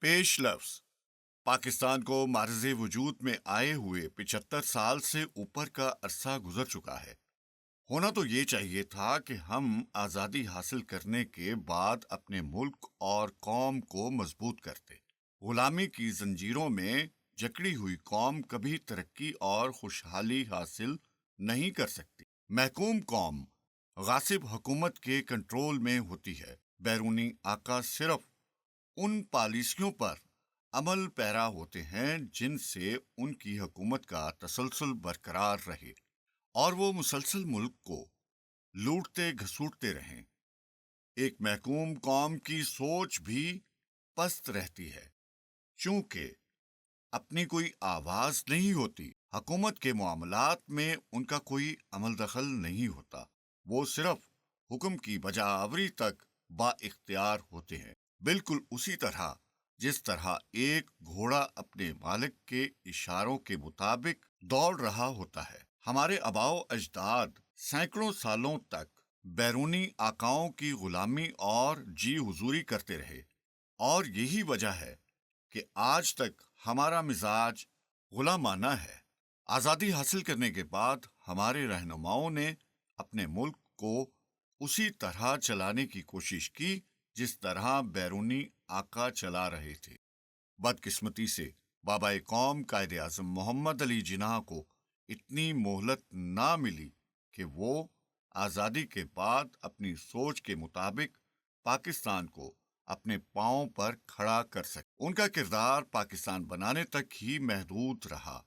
پیش لفظ پاکستان کو معرض وجود میں آئے ہوئے 75 سال سے اوپر کا عرصہ گزر چکا ہے۔ ہونا تو یہ چاہیے تھا کہ ہم آزادی حاصل کرنے کے بعد اپنے ملک اور قوم کو مضبوط کرتے۔ غلامی کی زنجیروں میں جکڑی ہوئی قوم کبھی ترقی اور خوشحالی حاصل نہیں کر سکتی۔ محکوم قوم غاصب حکومت کے کنٹرول میں ہوتی ہے۔ بیرونی آقا صرف ان پالیسیوں پر عمل پیرا ہوتے ہیں جن سے ان کی حکومت کا تسلسل برقرار رہے اور وہ مسلسل ملک کو لوٹتے گھسوٹتے رہیں۔ ایک محکوم قوم کی سوچ بھی پست رہتی ہے، چونکہ اپنی کوئی آواز نہیں ہوتی۔ حکومت کے معاملات میں ان کا کوئی عمل دخل نہیں ہوتا، وہ صرف حکم کی بجاوری تک با اختیار ہوتے ہیں، بالکل اسی طرح جس طرح ایک گھوڑا اپنے مالک کے اشاروں کے مطابق دوڑ رہا ہوتا ہے۔ ہمارے آباء و اجداد سینکڑوں سالوں تک بیرونی آقاؤں کی غلامی اور جی حضوری کرتے رہے، اور یہی وجہ ہے کہ آج تک ہمارا مزاج غلامانہ ہے۔ آزادی حاصل کرنے کے بعد ہمارے رہنماؤں نے اپنے ملک کو اسی طرح چلانے کی کوشش کی جس طرح بیرونی آقا چلا رہے تھے۔ بدقسمتی سے بابا قوم قائد اعظم محمد علی جناح کو اتنی مہلت نہ ملی کہ وہ آزادی کے بعد اپنی سوچ کے مطابق پاکستان کو اپنے پاؤں پر کھڑا کر سکے۔ ان کا کردار پاکستان بنانے تک ہی محدود رہا۔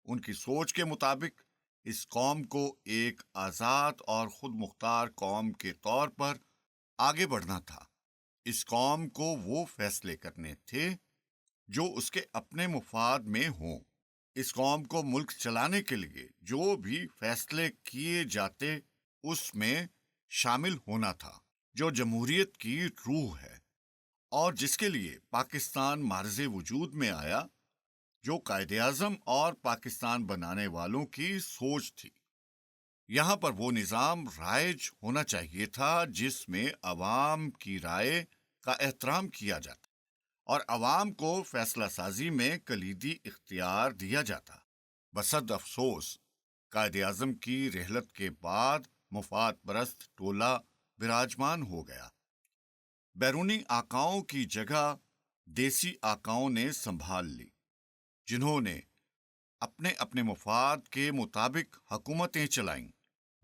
ان کی سوچ کے مطابق اس قوم کو ایک آزاد اور خود مختار قوم کے طور پر آگے بڑھنا تھا۔ اس قوم کو وہ فیصلے کرنے تھے جو اس کے اپنے مفاد میں ہوں۔ اس قوم کو ملک چلانے کے لیے جو بھی فیصلے کیے جاتے اس میں شامل ہونا تھا، جو جمہوریت کی روح ہے اور جس کے لیے پاکستان معرض وجود میں آیا، جو قائد اعظم اور پاکستان بنانے والوں کی سوچ تھی۔ یہاں پر وہ نظام رائج ہونا چاہیے تھا جس میں عوام کی رائے کا احترام کیا جاتا اور عوام کو فیصلہ سازی میں کلیدی اختیار دیا جاتا۔ بصد افسوس قائد اعظم کی رحلت کے بعد مفاد پرست ٹولہ براجمان ہو گیا۔ بیرونی آقاؤں کی جگہ دیسی آقاؤں نے سنبھال لی، جنہوں نے اپنے اپنے مفاد کے مطابق حکومتیں چلائیں۔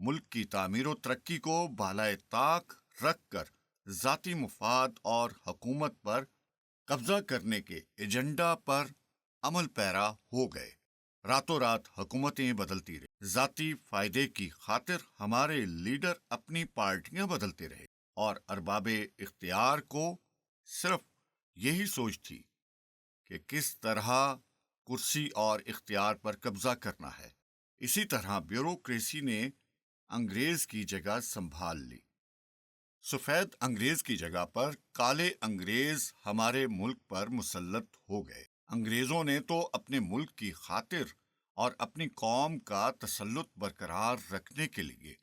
ملک کی تعمیر و ترقی کو بالائے طاق رکھ کر ذاتی مفاد اور حکومت پر قبضہ کرنے کے ایجنڈا پر عمل پیرا ہو گئے۔ راتوں رات حکومتیں بدلتی رہیں، ذاتی فائدے کی خاطر ہمارے لیڈر اپنی پارٹیاں بدلتے رہے، اور ارباب اختیار کو صرف یہی سوچ تھی کہ کس طرح کرسی اور اختیار پر قبضہ کرنا ہے۔ اسی طرح بیوروکریسی نے انگریز کی جگہ سنبھال لی۔ سفید انگریز کی جگہ پر کالے انگریز ہمارے ملک پر مسلط ہو گئے۔ انگریزوں نے تو اپنے ملک کی خاطر اور اپنی قوم کا تسلط برقرار رکھنے کے لیے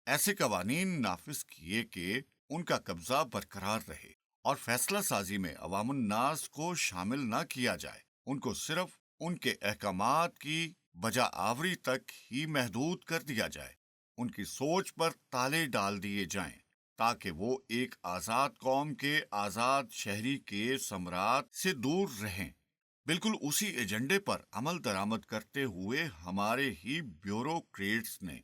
ایسے قوانین نافذ کیے کہ ان کا قبضہ برقرار رہے اور فیصلہ سازی میں عوام الناس کو شامل نہ کیا جائے۔ ان کو صرف ان کے احکامات کی بجا آوری تک ہی محدود کر دیا جائے۔ ان کی سوچ پر تالے ڈال دیے جائیں تاکہ وہ ایک آزاد قوم کے آزاد شہری کے ثمرات سے دور رہیں۔ بالکل اسی ایجنڈے پر عمل درآمد کرتے ہوئے ہمارے ہی بیوروکریٹس نے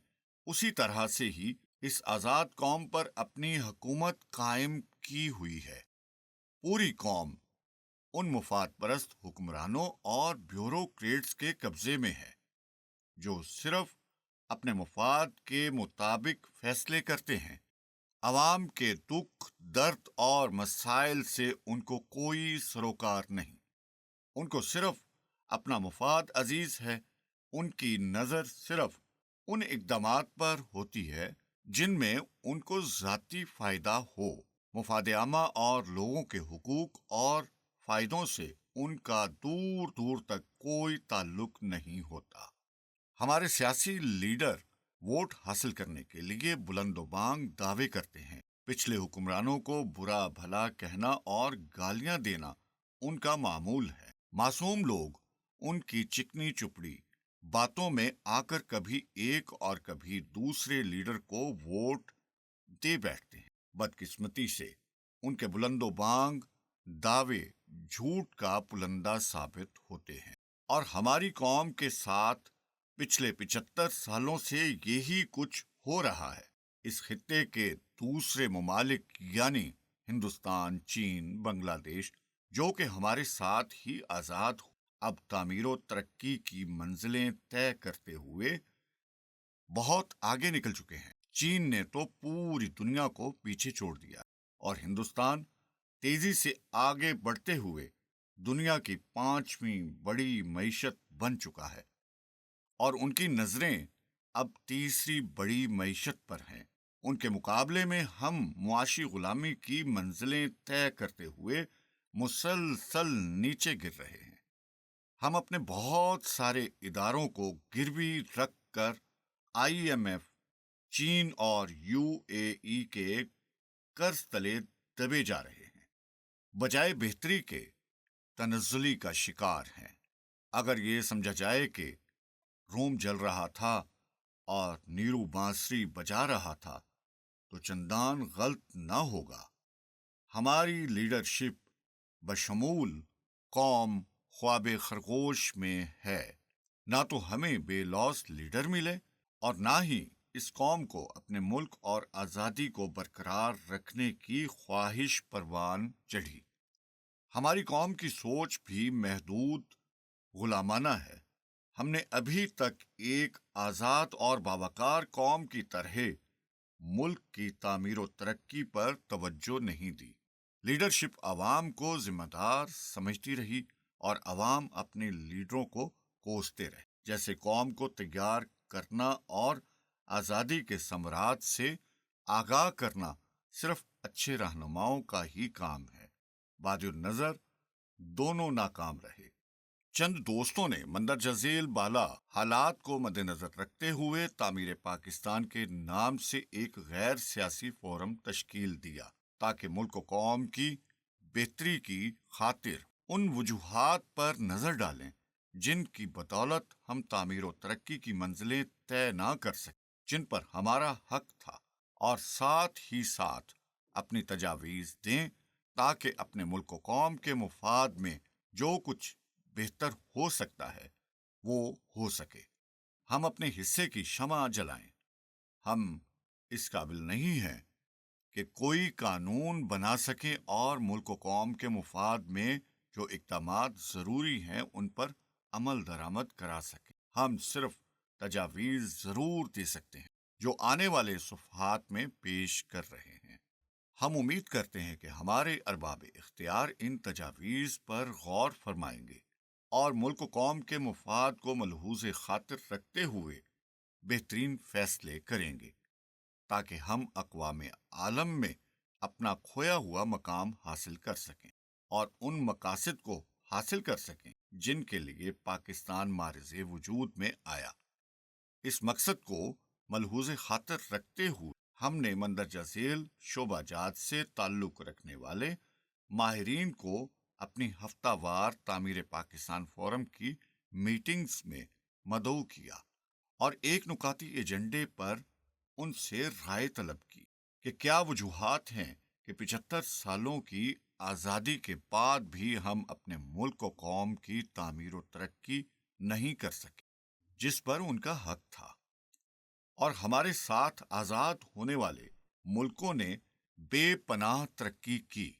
اسی طرح سے ہی اس آزاد قوم پر اپنی حکومت قائم کی ہوئی ہے۔ پوری قوم ان مفاد پرست حکمرانوں اور بیوروکریٹس کے قبضے میں ہے جو صرف اپنے مفاد کے مطابق فیصلے کرتے ہیں۔ عوام کے دکھ درد اور مسائل سے ان کو کوئی سروکار نہیں۔ ان کو صرف اپنا مفاد عزیز ہے۔ ان کی نظر صرف ان اقدامات پر ہوتی ہے جن میں ان کو ذاتی فائدہ ہو۔ مفاد عامہ اور لوگوں کے حقوق اور فائدوں سے ان کا دور دور تک کوئی تعلق نہیں ہوتا۔ ہمارے سیاسی لیڈر ووٹ حاصل کرنے کے لیے بلند و بانگ دعوے کرتے ہیں۔ پچھلے حکمرانوں کو برا بھلا کہنا اور گالیاں دینا ان کا معمول ہے۔ معصوم لوگ ان کی چکنی چپڑی باتوں میں آ کر کبھی ایک اور کبھی دوسرے لیڈر کو ووٹ دے بیٹھتے ہیں۔ بدقسمتی سے ان کے بلند و بانگ دعوے جھوٹ کا پلندہ ثابت ہوتے ہیں، اور ہماری قوم کے ساتھ پچھلے 75 سالوں سے یہی کچھ ہو رہا ہے۔ اس خطے کے دوسرے ممالک یعنی ہندوستان، چین، بنگلہ دیش، جو کہ ہمارے ساتھ ہی آزاد ہو، اب تعمیر و ترقی کی منزلیں طے کرتے ہوئے بہت آگے نکل چکے ہیں۔ چین نے تو پوری دنیا کو پیچھے چھوڑ دیا، اور ہندوستان تیزی سے آگے بڑھتے ہوئے دنیا کی 5ویں بڑی معیشت بن چکا ہے، اور ان کی نظریں اب تیسری بڑی معیشت پر ہیں۔ ان کے مقابلے میں ہم معاشی غلامی کی منزلیں طے کرتے ہوئے مسلسل نیچے گر رہے ہیں۔ ہم اپنے بہت سارے اداروں کو گروی رکھ کر IMF، چین اور UAE کے قرض تلے دبے جا رہے ہیں، بجائے بہتری کے تنزلی کا شکار ہیں۔ اگر یہ سمجھا جائے کہ روم جل رہا تھا اور نیرو بانسری بجا رہا تھا تو چندان غلط نہ ہوگا۔ ہماری لیڈرشپ بشمول قوم خواب خرگوش میں ہے۔ نہ تو ہمیں بے لوث لیڈر ملے، اور نہ ہی اس قوم کو اپنے ملک اور آزادی کو برقرار رکھنے کی خواہش پروان چڑھی۔ ہماری قوم کی سوچ بھی محدود غلامانہ ہے۔ ہم نے ابھی تک ایک آزاد اور باوقار قوم کی طرح ملک کی تعمیر و ترقی پر توجہ نہیں دی۔ لیڈرشپ عوام کو ذمہ دار سمجھتی رہی، اور عوام اپنے لیڈروں کو کوستے رہے، جیسے قوم کو تیار کرنا اور آزادی کے ثمرات سے آگاہ کرنا صرف اچھے رہنماؤں کا ہی کام ہے۔ بعد النظر دونوں ناکام رہے۔ چند دوستوں نے مندرجہ ذیل بالا حالات کو مد نظر رکھتے ہوئے تعمیر پاکستان کے نام سے ایک غیر سیاسی فورم تشکیل دیا، تاکہ ملک و قوم کی بہتری کی خاطر ان وجوہات پر نظر ڈالیں جن کی بدولت ہم تعمیر و ترقی کی منزلیں طے نہ کر سکیں، جن پر ہمارا حق تھا، اور ساتھ ہی ساتھ اپنی تجاویز دیں تاکہ اپنے ملک و قوم کے مفاد میں جو کچھ بہتر ہو سکتا ہے وہ ہو سکے۔ ہم اپنے حصے کی شمع جلائیں۔ ہم اس قابل نہیں ہیں کہ کوئی قانون بنا سکیں اور ملک و قوم کے مفاد میں جو اقدامات ضروری ہیں ان پر عمل درآمد کرا سکیں۔ ہم صرف تجاویز ضرور دے سکتے ہیں جو آنے والے صفحات میں پیش کر رہے ہیں۔ ہم امید کرتے ہیں کہ ہمارے ارباب اختیار ان تجاویز پر غور فرمائیں گے اور ملک و قوم کے مفاد کو ملحوظ خاطر رکھتے ہوئے بہترین فیصلے کریں گے، تاکہ ہم اقوام عالم میں اپنا کھویا ہوا مقام حاصل کر سکیں اور ان مقاصد کو حاصل کر سکیں جن کے لیے پاکستان معرض وجود میں آیا۔ اس مقصد کو ملحوظ خاطر رکھتے ہوئے ہم نے مندرجہ ذیل شعبہ جات سے تعلق رکھنے والے ماہرین کو اپنی ہفتہ وار تعمیر پاکستان فورم کی میٹنگز میں مدعو کیا، اور ایک نکاتی ایجنڈے پر ان سے رائے طلب کی کہ کیا وجوہات ہیں کہ 75 سالوں کی آزادی کے بعد بھی ہم اپنے ملک و قوم کی تعمیر و ترقی نہیں کر سکے، جس پر ان کا حق تھا، اور ہمارے ساتھ آزاد ہونے والے ملکوں نے بے پناہ ترقی کی۔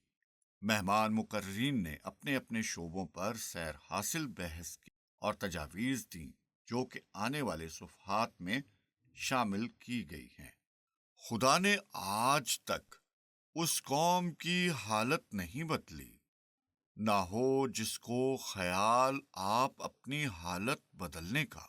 مہمان مقررین نے اپنے اپنے شعبوں پر سیر حاصل بحث کی اور تجاویز دیں جو کہ آنے والے صفحات میں شامل کی گئی ہیں۔ خدا نے آج تک اس قوم کی حالت نہیں بدلی، نہ ہو جس کو خیال آپ اپنی حالت بدلنے کا۔